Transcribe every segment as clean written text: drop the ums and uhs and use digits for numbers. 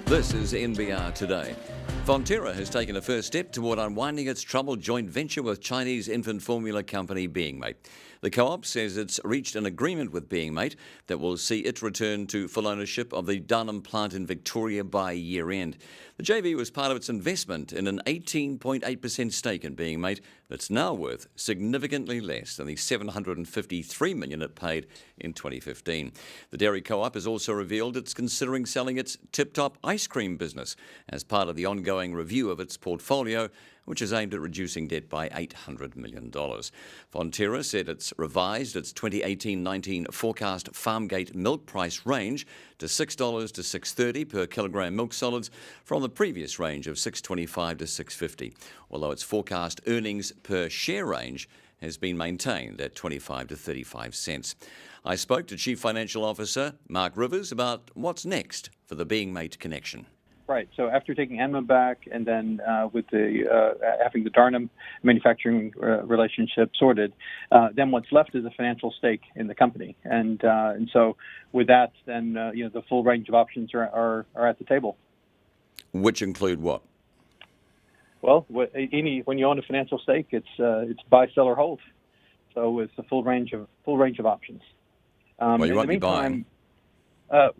This is NBR Today. Fonterra has taken a first step toward unwinding its troubled joint venture with Chinese infant formula company Beingmate. The co-op says it's reached an agreement with Beingmate that will see it return to full ownership of the Dunham plant in Victoria by year-end. The JV was part of its investment in an 18.8% stake in Beingmate that's now worth significantly less than the $753 million it paid in 2015. The dairy co-op has also revealed it's considering selling its Tip Top ice cream business as part of the ongoing review of its portfolio, which is aimed at reducing debt by $800 million. Fonterra said it's revised its 2018-19 forecast farmgate milk price range to $6 to $6.30 per kilogram milk solids from the previous range of $6.25 to $6.50, although its forecast earnings per share range has been maintained at 25 to 35 cents. I spoke to Chief Financial Officer Mark Rivers about what's next for the Beingmate connection. Right. So after taking Enma back and then with the having the Darnham manufacturing relationship sorted, then what's left is a financial stake in the company. And so with that, then the full range of options are at the table. Which include what? Well, when you own a financial stake, it's buy, sell, or hold. So it's the full range of options. Well, you won't be buying. So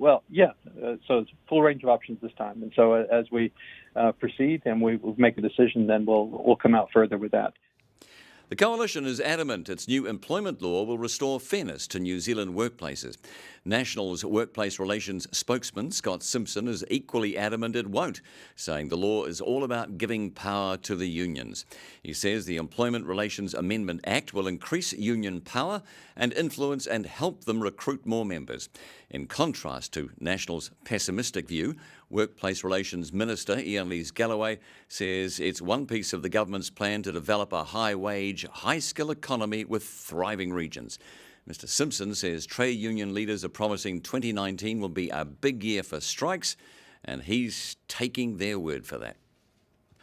it's a full range of options this time. And so as we proceed and we will make a decision, then we'll come out further with that. The Coalition is adamant its new employment law will restore fairness to New Zealand workplaces. National's workplace relations spokesman Scott Simpson is equally adamant it won't, saying the law is all about giving power to the unions. He says the Employment Relations Amendment Act will increase union power and influence and help them recruit more members. In contrast to National's pessimistic view, Workplace Relations Minister Ian Lees-Galloway says it's one piece of the government's plan to develop a high-wage, high-skill economy with thriving regions. Mr Simpson says trade union leaders are promising 2019 will be a big year for strikes, and he's taking their word for that.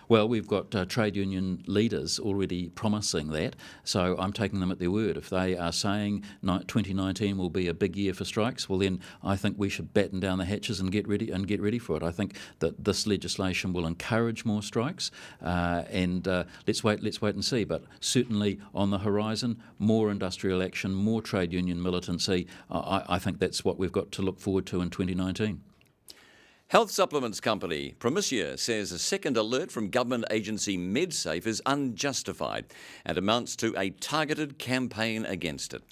Well, we've got trade union leaders already promising that, so I'm taking them at their word. If they are saying 2019 will be a big year for strikes, well then I think we should batten down the hatches and get ready for it. I think that this legislation will encourage more strikes, and let's wait and see. But certainly on the horizon, more industrial action, more trade union militancy. I think that's what we've got to look forward to in 2019. Health supplements company Promisia says a second alert from government agency Medsafe is unjustified and amounts to a targeted campaign against it.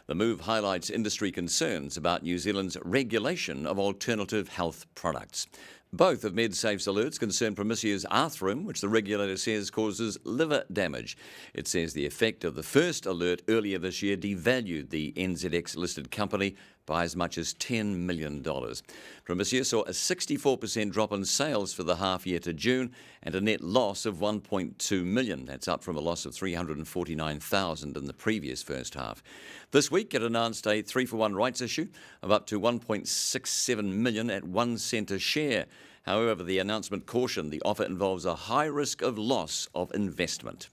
The move highlights industry concerns about New Zealand's regulation of alternative health products. Both of Medsafe's alerts concern Promisia's Arthrim, which the regulator says causes liver damage. It says the effect of the first alert earlier this year devalued the NZX-listed company by as much as $10 million. Promisia saw a 64% drop in sales for the half year to June and a net loss of $1.2 million. That's up from a loss of $349,000 in the previous first half. This week it announced a 3-for-1 rights issue of up to $1.67 million at 1 cent a share. However, the announcement cautioned the offer involves a high risk of loss of investment.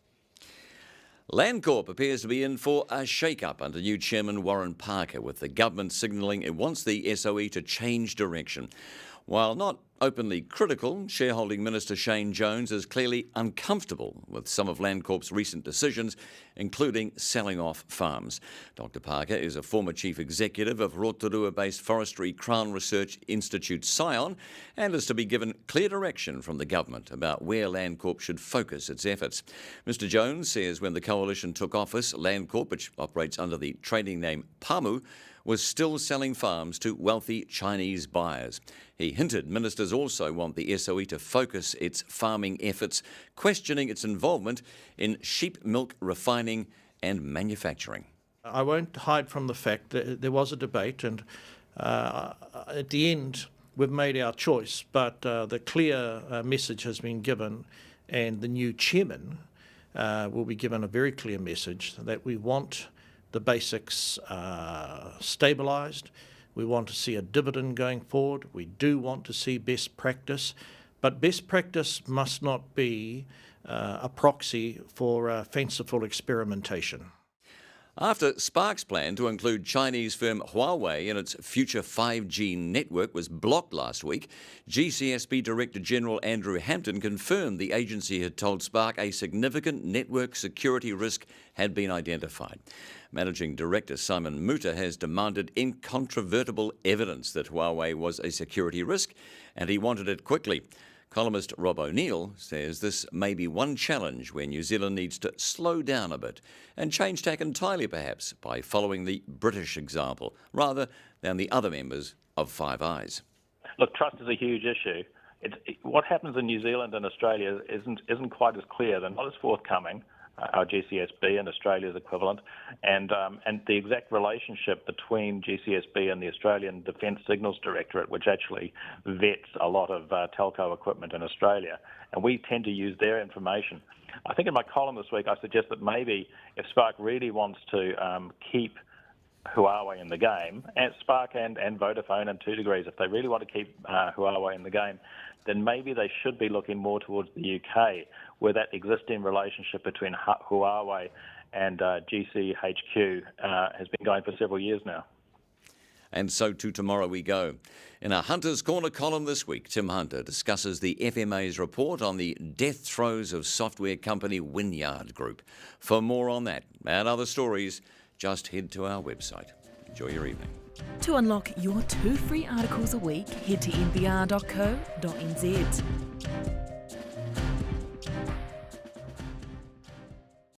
Landcorp appears to be in for a shake-up under new chairman Warren Parker, with the government signalling it wants the SOE to change direction. While not openly critical, shareholding minister Shane Jones is clearly uncomfortable with some of Landcorp's recent decisions, including selling off farms. Dr Parker is a former chief executive of Rotorua-based Forestry Crown Research Institute Scion and is to be given clear direction from the government about where Landcorp should focus its efforts. Mr Jones says when the coalition took office, Landcorp, which operates under the trading name Pamu, was still selling farms to wealthy Chinese buyers. He hinted ministers also want the SOE to focus its farming efforts, questioning its involvement in sheep milk refining and manufacturing. I won't hide from the fact that there was a debate, and at the end we've made our choice, but the clear message has been given, and the new chairman will be given a very clear message that we want the basics stabilised. We want to see a dividend going forward. We do want to see best practice, but best practice must not be a proxy for fanciful experimentation. After Spark's plan to include Chinese firm Huawei in its future 5G network was blocked last week, GCSB Director General Andrew Hampton confirmed the agency had told Spark a significant network security risk had been identified. Managing Director Simon Muta has demanded incontrovertible evidence that Huawei was a security risk, and he wanted it quickly. Columnist Rob O'Neill says this may be one challenge where New Zealand needs to slow down a bit and change tack entirely perhaps by following the British example rather than the other members of Five Eyes. Look, trust is a huge issue. What happens in New Zealand and Australia isn't quite as clear. They're not as forthcoming, our GCSB and Australia's equivalent, and the exact relationship between GCSB and the Australian Defence Signals Directorate, which actually vets a lot of telco equipment in Australia, and we tend to use their information. I think in my column this week I suggest that maybe if Spark really wants to keep Huawei in the game, and Spark and Vodafone and 2 Degrees, if they really want to keep Huawei in the game, then maybe they should be looking more towards the UK, where that existing relationship between Huawei and GCHQ has been going for several years now. And so to tomorrow we go. In our Hunter's Corner column this week, Tim Hunter discusses the FMA's report on the death throes of software company Wynyard Group. For more on that and other stories, just head to our website. Enjoy your evening. To unlock your 2 free articles a week, head to nbr.co.nz.